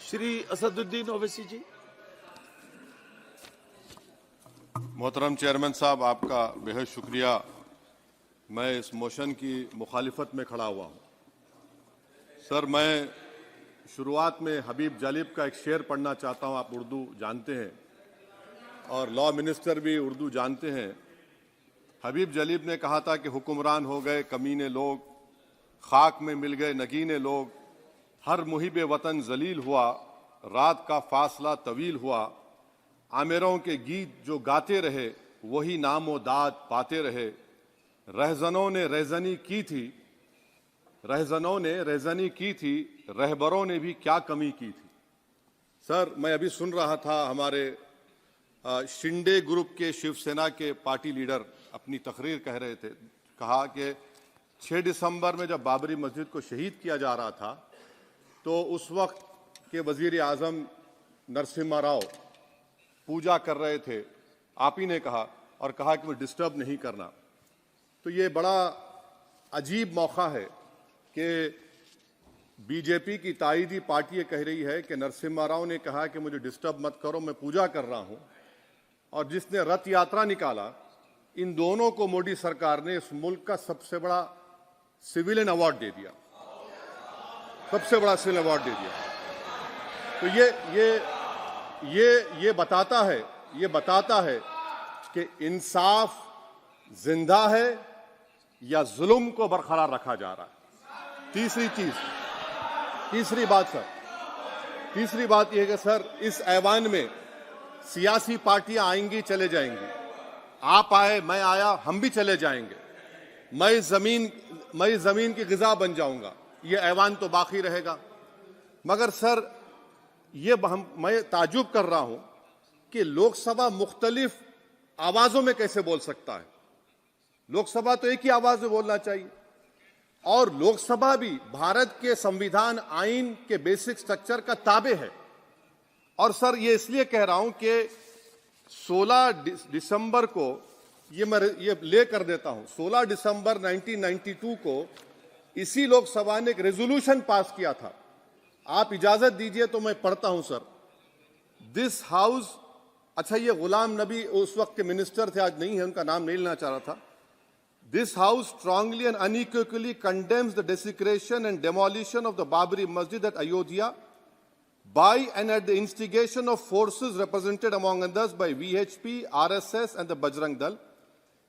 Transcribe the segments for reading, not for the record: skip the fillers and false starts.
श्री असदुद्दीन ओवैसी जी। मोहतरम चेयरमैन साहब, आपका बेहद शुक्रिया। मैं इस मोशन की मुखालिफत में खड़ा हुआ हूँ। सर, मैं शुरुआत में हबीब जालिब का एक शेर पढ़ना चाहता हूँ। आप उर्दू जानते हैं और लॉ मिनिस्टर भी उर्दू जानते हैं। हबीब जालिब ने कहा था कि हुक्मरान हो गए कमीने लोग, खाक में मिल गए नगीने लोग, हर मुहिबे वतन जलील हुआ, रात का फासला तवील हुआ, आमिरों के गीत जो गाते रहे वही नामो दाद पाते रहे, रहजनों ने रेजनी की थी, रहजनों ने रेजनी की थी, रहबरों ने भी क्या कमी की थी। सर, मैं अभी सुन रहा था हमारे शिंदे ग्रुप के शिवसेना के पार्टी लीडर अपनी तकरीर कह रहे थे। कहा कि 6 दिसंबर में जब बाबरी मस्जिद को शहीद किया जा रहा था तो उस वक्त के वजीर आजम नरसिम्हा राव पूजा कर रहे थे। आप ही ने कहा और कहा कि मुझे डिस्टर्ब नहीं करना। तो ये बड़ा अजीब मौका है कि बीजेपी की ताईदी पार्टी ये कह रही है कि नरसिम्हा राव ने कहा कि मुझे डिस्टर्ब मत करो, मैं पूजा कर रहा हूं, और जिसने रथ यात्रा निकाला, इन दोनों को मोदी सरकार ने इस मुल्क का सबसे बड़ा सिविलियन अवार्ड दे दिया, सबसे बड़ा सिविलियन अवार्ड दे दिया। तो ये बताता है कि इंसाफ जिंदा है या जुल्म को बरकरार रखा जा रहा है। तीसरी बात यह है कि सर, इस ऐवान में सियासी पार्टियां आएंगी, चले जाएंगी। आप आए, मैं आया, हम भी चले जाएंगे। मैं जमीन की गिजा बन जाऊंगा, ये ऐवान तो बाकी रहेगा। मगर सर, मैं ताजुब कर रहा हूं कि लोकसभा मुख्तलिफ आवाजों में कैसे बोल सकता है। लोकसभा तो एक ही आवाज में बोलना चाहिए, और लोकसभा भी भारत के संविधान आइन के बेसिक स्ट्रक्चर का ताबे है। और सर, ये इसलिए कह रहा हूं कि 16 दिसंबर को ये ले कर देता हूं। 16 दिसंबर 1992 को इसी लोकसभा ने एक रेजोल्यूशन पास किया था। आप इजाजत दीजिए तो मैं पढ़ता हूं सर। दिस हाउस, अच्छा, ये गुलाम नबी उस वक्त के मिनिस्टर थे, आज नहीं है, उनका नाम नहीं लेना चाह रहा था। This house strongly and unequivocally condemns the desecration and demolition of the Babri Masjid at Ayodhya by and at the instigation of forces represented among others by VHP, RSS and the Bajrang Dal,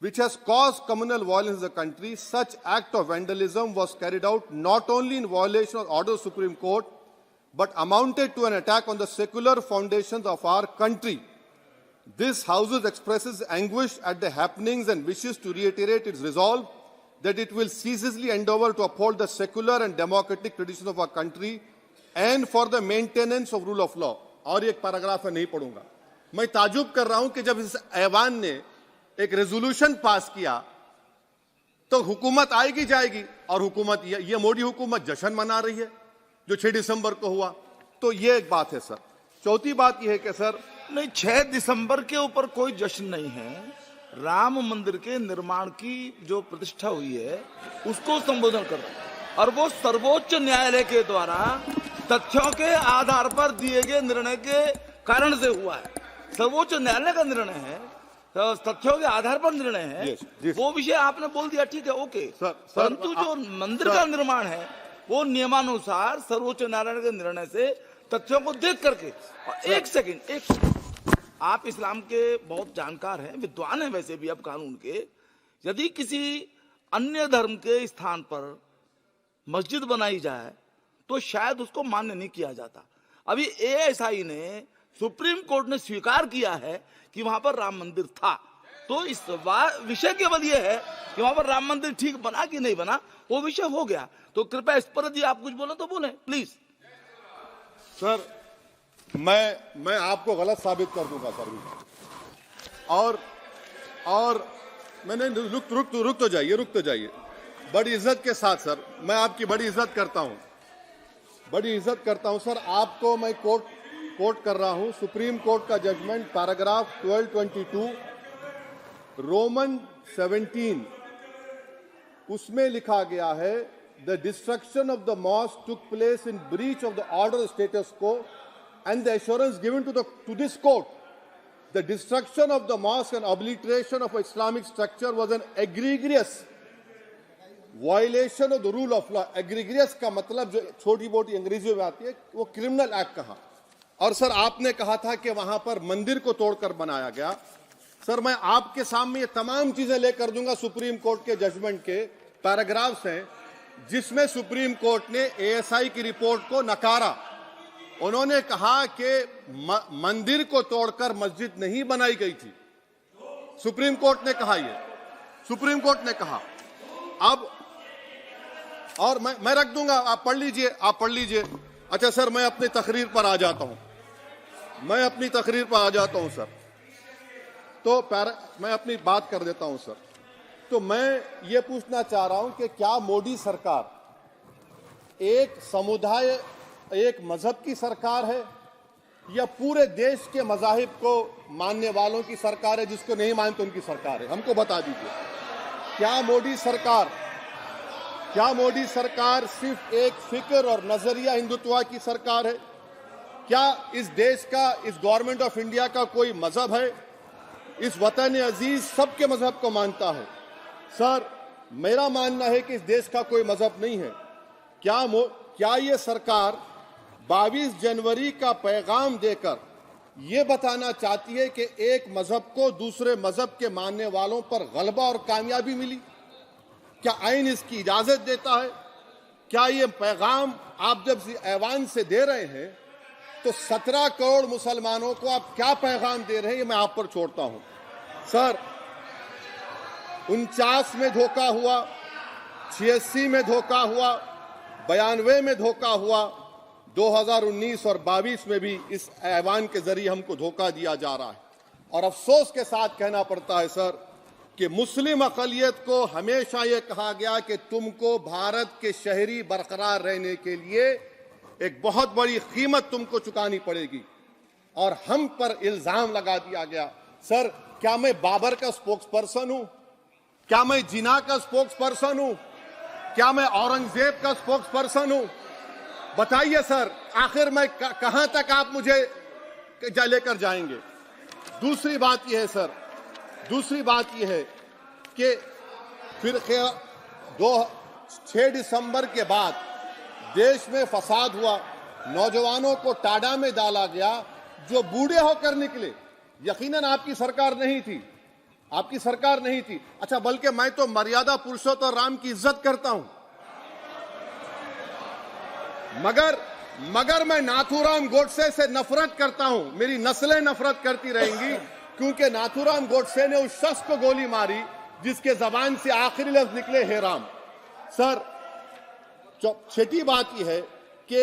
which has caused communal violence in the country. Such act of vandalism was carried out not only in violation of order of Supreme Court, but amounted to an attack on the secular foundations of our country. This House expresses anguish at the happenings and wishes to reiterate its resolve that it will ceaselessly endeavor to uphold the secular and democratic traditions of our country and for the maintenance of rule of law. और एक paragraph है, नहीं पढ़ूंगा। मैं ताजुब कर रहा हूं कि जब इस ऐवान ने एक रेजोल्यूशन पास किया तो हुकूमत आएगी जाएगी, और हुकूमत, ये मोदी हुकूमत जश्न मना रही है जो 6 दिसंबर को हुआ। तो ये एक बात है सर। चौथी बात यह है कि सर, नहीं, 6 दिसंबर के ऊपर कोई जश्न नहीं है। राम मंदिर के निर्माण की जो प्रतिष्ठा हुई है उसको संबोधन कर रहा है, और वो सर्वोच्च न्यायालय के द्वारा तथ्यों के आधार पर दिए गए निर्णय के कारण से हुआ है। सर्वोच्च न्यायालय का निर्णय है, तो तथ्यों के आधार पर निर्णय है। वो विषय आपने बोल दिया, ठीक है, ओके। परंतु जो मंदिर का निर्माण है वो नियमानुसार सर्वोच्च न्यायालय के निर्णय से तथ्यों को देख करके। एक सेकंड, आप इस्लाम के बहुत जानकार हैं, विद्वान हैं वैसे भी अब कानून के। यदि किसी अन्य धर्म के स्थान पर मस्जिद बनाई जाए तो शायद उसको मान्य नहीं किया जाता। अभी एएसआई ने, सुप्रीम कोर्ट ने स्वीकार किया है कि वहां पर राम मंदिर था। तो इस विषय केवल यह है कि वहां पर राम मंदिर ठीक बना कि नहीं बना, वो विषय हो गया। तो कृपया इस पर यदि आप कुछ बोले तो बोले प्लीज। सर, मैं आपको गलत साबित कर दूंगा सर भी। और मैंने रुक तो जाइए बड़ी इज्जत के साथ सर, मैं आपकी बड़ी इज्जत करता हूं सर। आपको मैं कोट कर रहा हूं सुप्रीम कोर्ट का जजमेंट, पैराग्राफ 1222 रोमन 17, उसमें लिखा गया है, the destruction of the mosque took place in breach of the order status को and the assurance given to this court, the destruction of the mosque and obliteration of Islamic structure was an egregious violation of the rule of law. Egregious का मतलब जो छोटी मोटी अंग्रेजी में आती है वो क्रिमिनल एक्ट कहा। और सर आपने कहा था कि वहां पर मंदिर को तोड़कर बनाया गया। सर मैं आपके सामने ये तमाम चीजें लेकर दूंगा, सुप्रीम कोर्ट के जजमेंट के पैराग्राफ्स हैं जिसमें सुप्रीम कोर्ट ने एएसआई की रिपोर्ट को नकारा। उन्होंने कहा कि मंदिर को तोड़कर मस्जिद नहीं बनाई गई थी। सुप्रीम कोर्ट ने कहा, ये सुप्रीम कोर्ट ने कहा। अब और मैं रख दूंगा, आप पढ़ लीजिए, आप पढ़ लीजिए। अच्छा सर मैं अपनी तकरीर पर आ जाता हूं, मैं अपनी तकरीर पर आ जाता हूं सर। तो मैं अपनी बात कर देता हूं सर। तो मैं ये पूछना चाह रहा हूं कि क्या मोदी सरकार एक समुदाय, एक मजहब की सरकार है या पूरे देश के मजाहिब को मानने वालों की सरकार है, जिसको नहीं मानते उनकी सरकार है? हमको बता दीजिए। क्या मोदी सरकार सिर्फ एक फिक्र और नजरिया हिंदुत्व की सरकार है? क्या इस देश का, इस गवर्नमेंट ऑफ इंडिया का कोई मजहब है? इस वतन अजीज सबके मजहब को मानता है। सर मेरा मानना है कि इस देश का कोई मजहब नहीं है। क्या ये सरकार 22 जनवरी का पैगाम देकर यह बताना चाहती है कि एक मजहब को दूसरे मजहब के मानने वालों पर गलबा और कामयाबी मिली? क्या आइन इसकी इजाजत देता है? क्या ये पैगाम आप जब ऐवान से दे रहे हैं तो 17 करोड़ मुसलमानों को आप क्या पैगाम दे रहे हैं, ये मैं आप पर छोड़ता हूं। सर 49 में धोखा हुआ, 86 में धोखा हुआ, 92 में धोखा हुआ, 2019 और 22 में भी इस ऐवान के जरिए हमको धोखा दिया जा रहा है। और अफसोस के साथ कहना पड़ता है सर कि मुस्लिम अक़लियत को हमेशा यह कहा गया कि तुमको भारत के शहरी बरकरार रहने के लिए एक बहुत बड़ी कीमत तुमको चुकानी पड़ेगी, और हम पर इल्जाम लगा दिया गया। सर क्या मैं बाबर का स्पोक्स पर्सन हूं? क्या मैं जिना का स्पोक्स पर्सन हूं? क्या मैं औरंगजेब का स्पोक्स पर्सन हूं? बताइए सर, आखिर मैं कहां तक आप मुझे लेकर जाएंगे? दूसरी बात यह है सर, दूसरी बात यह है कि फिर 6 दिसंबर के बाद देश में फसाद हुआ, नौजवानों को टाडा में डाला गया जो बूढ़े होकर निकले। यकीनन आपकी सरकार नहीं थी, आपकी सरकार नहीं थी। अच्छा बल्कि मैं तो मर्यादा पुरुषोत्तम राम की इज्जत करता हूं, मगर मैं नाथूराम गोडसे से नफरत करता हूं। मेरी नस्लें नफरत करती रहेंगी क्योंकि नाथूराम गोडसे ने उस शख्स को गोली मारी जिसके जबान से आखिरी लफ्ज निकले हे राम। सर छठी बात यह है कि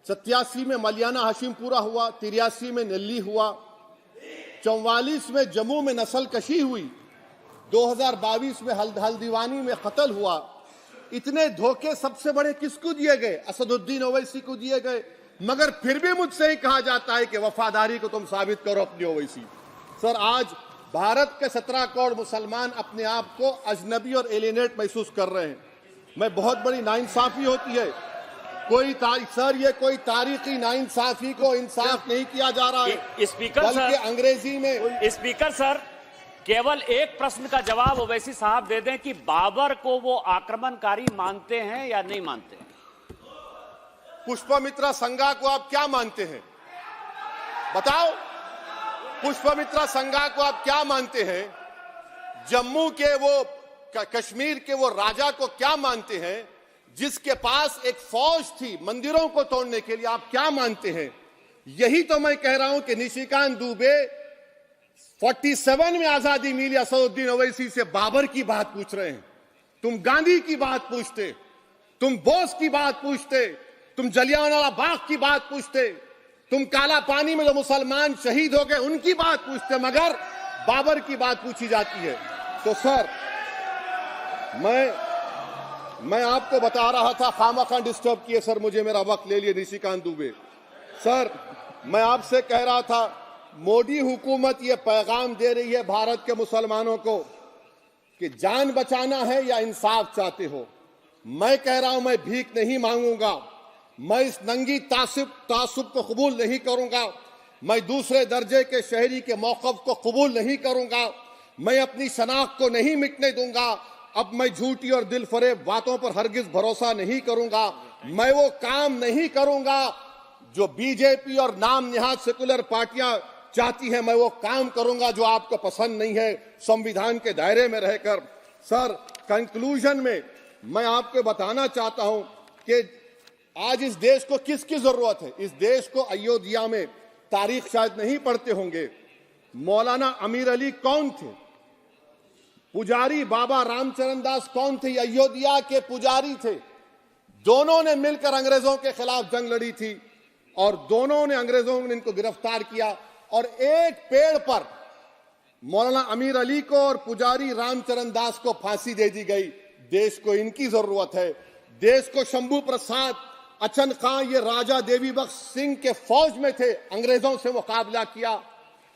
87 में मलियाना हाशिमपुरा हुआ, 83 में नेल्ली हुआ, 44 में जम्मू में नस्ल कशी हुई, 2022 में हल्दीवानी में कत्ल हुआ। इतने धोखे सबसे बड़े किसको दिए गए? असदुद्दीन ओवैसी को दिए गए। मगर फिर भी मुझसे ही कहा जाता है कि वफादारी को तुम साबित करो अपनी ओवैसी। सर आज भारत के 17 करोड़ मुसलमान अपने आप को अजनबी और एलिनेट महसूस कर रहे हैं। मैं बहुत बड़ी नाइंसाफी होती है, सर ये कोई तारीखी नाइंसाफी को इंसाफ नहीं किया जा रहा है। स्पीकर बल्कि सर, अंग्रेजी में स्पीकर सर केवल एक प्रश्न का जवाब ओवैसी साहब दे दें कि बाबर को वो आक्रमणकारी मानते हैं या नहीं मानते हैं? पुष्पमित्रा संघा को आप क्या मानते हैं? बताओ, पुष्पमित्रा संघा को आप क्या मानते हैं? जम्मू के वो कश्मीर के वो राजा को क्या मानते हैं जिसके पास एक फौज थी मंदिरों को तोड़ने के लिए? आप क्या मानते हैं? यही तो मैं कह रहा हूं कि निशिकांत दुबे 47 में आजादी मिली, असदुद्दीन ओवैसी से बाबर की बात पूछ रहे हैं। तुम गांधी की बात पूछते, तुम बोस की बात पूछते, तुम जलियांवाला बाग की बात पूछते, तुम काला पानी में जो मुसलमान शहीद हो गए उनकी बात पूछते, मगर बाबर की बात पूछी जाती है। तो सर मैं आपको बता रहा था, खामखा डिस्टर्ब किए सर मुझे, मेरा वक्त ले लिए निशिकांत दुबे। सर मैं आपसे कह रहा था, मोदी हुकूमत ये पैगाम दे रही है भारत के मुसलमानों को कि जान बचाना है या इंसाफ चाहते हो। मैं कह रहा हूं मैं भीख नहीं मांगूंगा, मैं इस नंगी तासुब को कबूल नहीं करूंगा। मैं दूसरे दर्जे के शहरी के मौक़िफ़ को कबूल नहीं करूंगा। मैं अपनी शनाख्त को नहीं मिटने दूंगा। अब मैं झूठी और दिल फरेब बातों पर हरगिज भरोसा नहीं करूंगा। मैं वो काम नहीं करूंगा जो बीजेपी और नाम निहाद सेकुलर पार्टियां चाहती हैं। मैं वो काम करूंगा जो आपको पसंद नहीं है, संविधान के दायरे में रहकर। सर, कंक्लूजन में मैं आपको बताना चाहता हूं कि आज इस देश को किसकी जरूरत है। इस देश को अयोध्या में, तारीख शायद नहीं पढ़ते होंगे, मौलाना अमीर अली कौन थे, पुजारी बाबा रामचरण दास कौन थे, अयोध्या के पुजारी थे। दोनों ने मिलकर अंग्रेजों के खिलाफ जंग लड़ी थी और दोनों ने, अंग्रेजों ने इनको गिरफ्तार किया और एक पेड़ पर मौलाना अमीर अली को और पुजारी रामचरण दास को फांसी दे दी गई। देश को इनकी जरूरत है। देश को शंभू प्रसाद, अचन खां, ये राजा देवी बख्श सिंह के फौज में थे, अंग्रेजों से मुकाबला किया।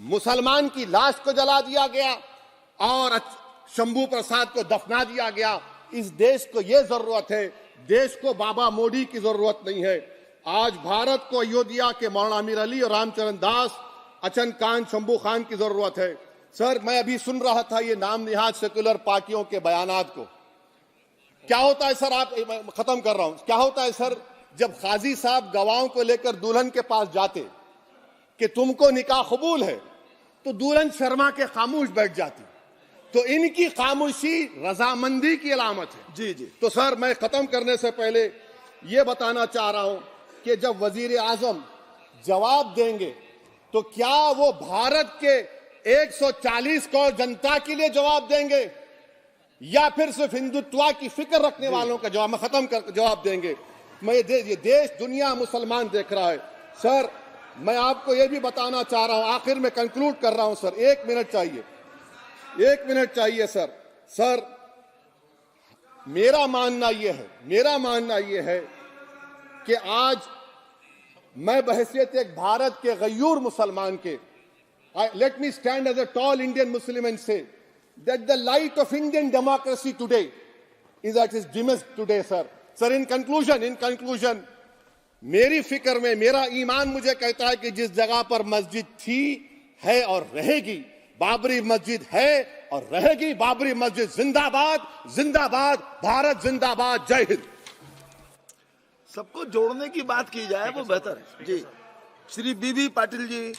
मुसलमान की लाश को जला दिया गया और शंभू प्रसाद को दफना दिया गया। इस देश को यह जरूरत है। देश को बाबा मोदी की जरूरत नहीं है। आज भारत को अयोध्या के मौलाना अमीर अली और रामचरण दास, अचन खान, शंभू खान की जरूरत है। सर, मैं अभी सुन रहा था ये नाम निहाद सेकुलर पार्टियों के बयानात को। क्या होता है सर, आप, खत्म कर रहा हूं, क्या होता है सर, जब काजी साहब गवाहों को लेकर दुल्हन के पास जाते कि तुमको निकाह कबूल है, तो दुल्हन शर्मा के खामोश बैठ जाती। तो इनकी खामोशी रजामंदी की अलामत है। जी जी। तो सर, मैं खत्म करने से पहले ये बताना चाह रहा हूं कि जब वजीर आजम जवाब देंगे तो क्या वो भारत के 140 करोड़ जनता के लिए जवाब देंगे या फिर सिर्फ हिंदुत्व की फिक्र रखने वालों का जवाब, मैं खत्म कर जवाब देंगे। मैं ये देश, दुनिया, मुसलमान देख रहा है। सर, मैं आपको ये भी बताना चाह रहा हूं, आखिर में कंक्लूड कर रहा हूं सर, 1 मिनट चाहिए, 1 मिनट चाहिए सर। सर, मेरा मानना यह है कि आज मैं बहैसियत एक भारत के गयूर मुसलमान के, let me stand as a tall Indian Muslim and say that the light of Indian democracy today is at its dimmest today, sir. Sir, in conclusion, मेरी फिक्र में, मेरा ईमान मुझे कहता है कि जिस जगह पर मस्जिद थी, है और रहेगी, बाबरी मस्जिद है और रहेगी। बाबरी मस्जिद जिंदाबाद, जिंदाबाद, भारत जिंदाबाद, जय हिंद। सबको जोड़ने की बात की जाए वो बेहतर है। जी, श्री बीबी पाटिल जी।